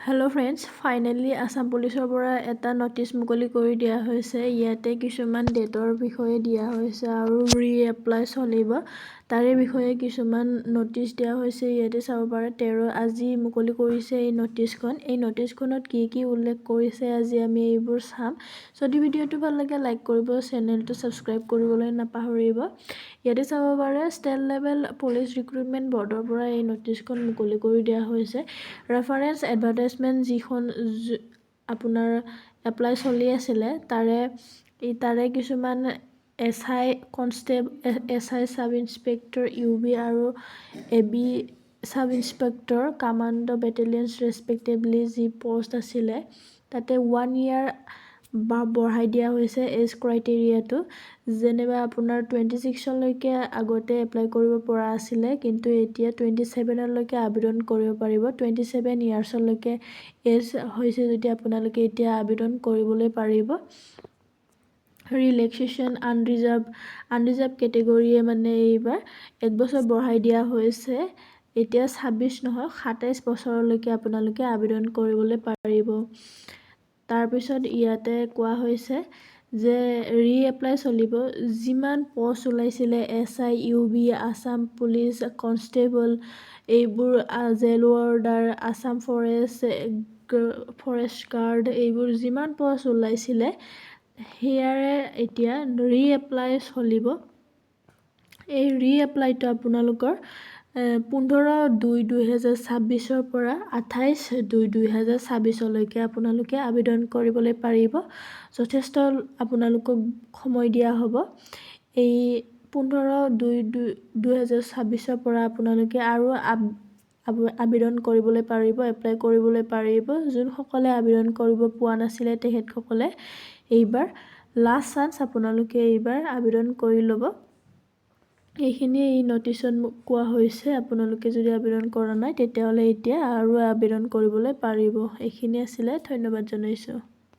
Hello' friends, finally Assam পুলিচৰ পৰা এটা নটিচ মুকলি কৰি দিয়া হৈছে। ইয়াতে কিছুমান ডেটৰ বিষয়ে দিয়া হৈছে আৰু ৰি-এপ্লাই চলিব তাৰে বিষয়ে কিছুমান নটিচ দিয়া হৈছে। ইয়াতে চাব পাৰে 13 আজি মুকলি কৰিছে এই নটিচখন। এই নটিচখনত কি উল্লেখ কৰিছে আজি আমি এইবোৰ চাম। যদি ভিডিঅ'টো ভাল লাগে লাইক কৰিব, চেনেলটো ছাবস্ক্ৰাইব কৰিবলৈ নাপাহৰিব। ইয়াতে চাব পাৰে ষ্টেট লেভেল পুলিচ ৰিক্ৰুটমেণ্ট বৰ্ডৰ পৰা এই নটিচখন মুকলি কৰি দিয়া হৈছে। ৰেফাৰেন্স এডভাৰটাইজমেণ্ট যিখন আপোনাৰ এপ্লাই চলি আছিলে তাৰে কিছুমান SI constable, SI sub inspector, UB আৰু AB সাব ইন্সপেক্টৰ কামাণ্ডো বেটেলিয়নছ ৰেছপেক্টিভলি যি পোষ্ট আছিলে তাতে 1 year বঢ়াই দিয়া হৈছে এজ ক্ৰাইটেৰিয়াটো। যেনিবা আপোনাৰ 26লৈকে আগতে এপ্লাই কৰিব পৰা আছিলে, কিন্তু এতিয়া 27লৈকে আবেদন কৰিব পাৰিব। 27 ইয়াৰ্ছলৈকে এজ হৈছে যদি আপোনালোকে এতিয়া আবেদন কৰিবলৈ পাৰিব। ৰিলেক্সেশ্যন আনৰিজাৰ্ভ কেটেগৰীয়ে মানে এইবাৰ 1 বছৰ বঢ়াই দিয়া হৈছে। এতিয়া 26 নহয় 27 বছৰলৈকে আপোনালোকে আবেদন কৰিবলৈ পাৰিব। তাৰপিছত ইয়াতে কোৱা হৈছে যে ৰি-এপ্লাই চলিব। যিমান পোষ্ট ওলাইছিলে SI, UB, Assam police constable, এইবোৰ jail warder, Assam forest guard, এইবোৰ যিমান পোষ্ট ওলাইছিলে সেয়াৰে এতিয়া ৰি-এপ্লাই চলিব। এই ৰি-এপ্লাইটো আপোনালোকৰ 15/2/2026 পৰা 28/2/2026লৈকে আপোনালোকে আবেদন কৰিবলৈ পাৰিব। যথেষ্ট আপোনালোকক সময় দিয়া হ'ব। এই 15/2/2026 পৰা আপোনালোকে আৰু আবেদন কৰিবলৈ পাৰিব, এপ্লাই কৰিবলৈ পাৰিব। যোনসকলে আবেদন কৰিব পোৱা নাছিলে তেখেতসকলে এইবাৰ লাষ্ট চান্স, আপোনালোকে এইবাৰ আবেদন কৰি ল'ব। এইখিনিয়ে এই নটিচত কোৱা হৈছে। আপোনালোকে যদি আবেদন কৰা নাই তেতিয়াহ'লে এতিয়া আৰু আবেদন কৰিবলৈ পাৰিব। এইখিনি আছিলে, ধন্যবাদ জনাইছোঁ।